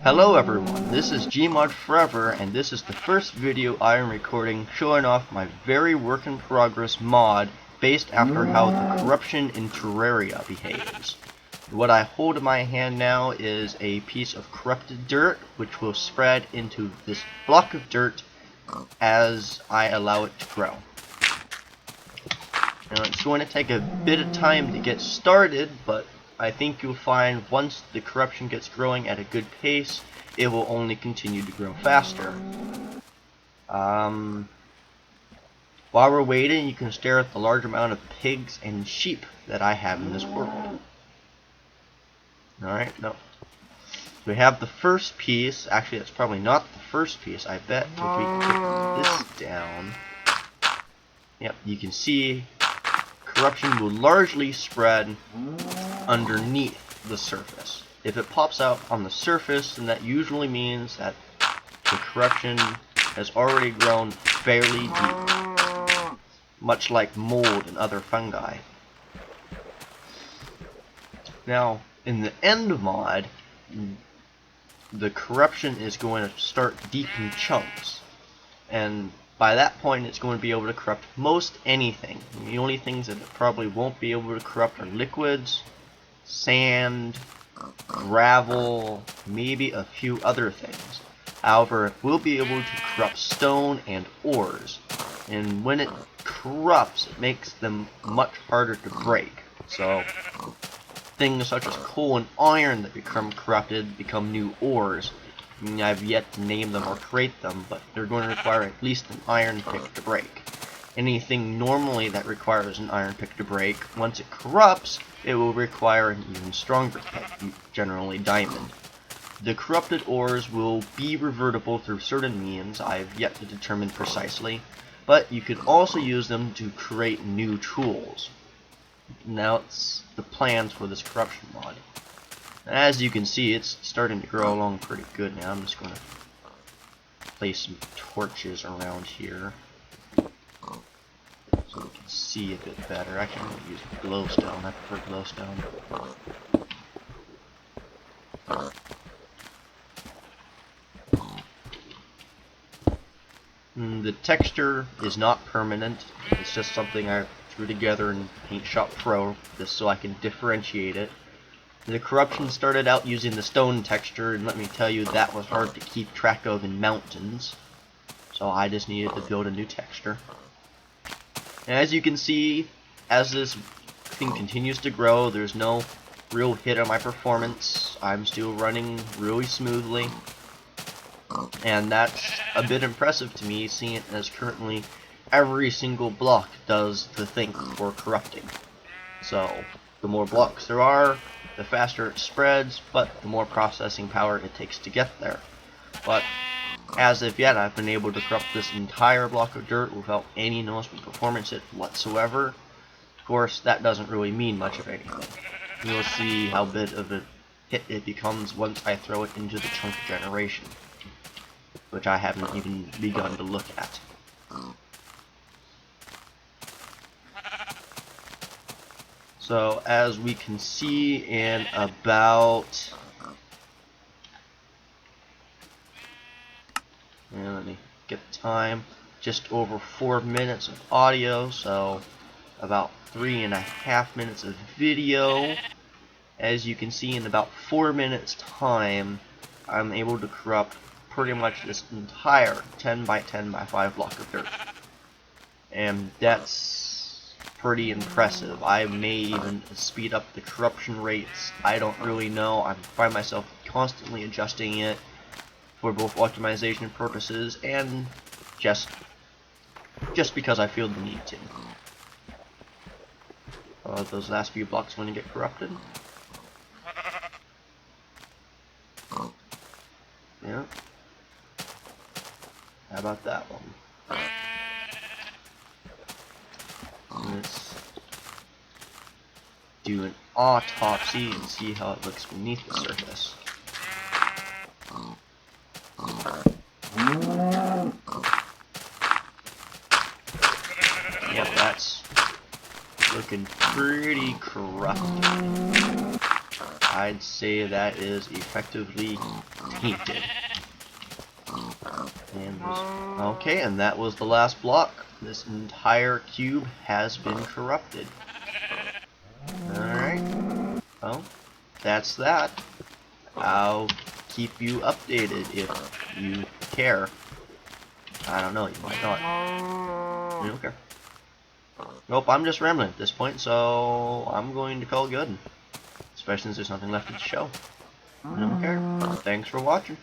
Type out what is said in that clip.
Hello everyone, this is Gmodfourever, and this is the first video I am recording showing off my very work in progress mod based after how the corruption in Terraria behaves. What I hold in my hand now is a piece of corrupted dirt which will spread into this block of dirt as I allow it to grow. Now it's going to take a bit of time to get started, but I think you'll find once the corruption gets growing at a good pace, it will only continue to grow faster. While we're waiting, you can stare at the large amount of pigs and sheep that I have in this world. Alright, no. We have the first piece. Actually, that's probably not the first piece. I bet if we take this down, yep, you can see corruption will largely spread underneath the surface. If it pops out on the surface, then that usually means that the corruption has already grown fairly deep, much like mold and other fungi. Now, in the end mod, the corruption is going to start deep in chunks, and by that point it's going to be able to corrupt most anything. The only things that it probably won't be able to corrupt are liquids, sand, gravel, maybe a few other things. However, it will be able to corrupt stone and ores, and when it corrupts, it makes them much harder to break. So things such as coal and iron that become corrupted become new ores. I've yet to name them or create them, but they're going to require at least an iron pick to break. Anything normally that requires an iron pick to break, once it corrupts, it will require an even stronger pick, generally diamond. The corrupted ores will be revertible through certain means I've yet to determine precisely, but you could also use them to create new tools. Now it's the plans for this corruption mod. As you can see, it's starting to grow along pretty good now. I'm just going to place some torches around here so we can see a bit better. Actually, I'm going to use glowstone. I prefer glowstone. The texture is not permanent. It's just something I threw together in Paint Shop Pro just so I can differentiate it. The corruption started out using the stone texture, and let me tell you, that was hard to keep track of in mountains. So I just needed to build a new texture. And as you can see, as this thing continues to grow, there's no real hit on my performance. I'm still running really smoothly. And that's a bit impressive to me, seeing it as currently every single block does the thing for corrupting. So the more blocks there are, the faster it spreads, but the more processing power it takes to get there. But as of yet, I've been able to corrupt this entire block of dirt without any noticeable performance hit whatsoever. Of course, that doesn't really mean much of anything. You'll see how big of a hit it becomes once I throw it into the chunk generation, which I haven't even begun to look at. So as we can see in about, let me get the time, just over 4 minutes of audio, so about 3.5 minutes of video. As you can see, in about 4 minutes time, I'm able to corrupt pretty much this entire 10 by 10 by 5 block of dirt. And that's pretty impressive. I may even speed up the corruption rates. I don't really know. I find myself constantly adjusting it for both optimization purposes and just because I feel the need to. Those last few blocks when you get corrupted. Yeah. How about that one? Let's do an autopsy and see how it looks beneath the surface. Yep, that's looking pretty corrupted. I'd say that is effectively tainted. And okay, and that was the last block. This entire cube has been corrupted. Alright. Well, that's that. I'll keep you updated if you care. I don't know, you might not. You don't care. Nope, I'm just rambling at this point, so I'm going to call it good. Especially since there's nothing left to show. I don't care. Thanks for watching.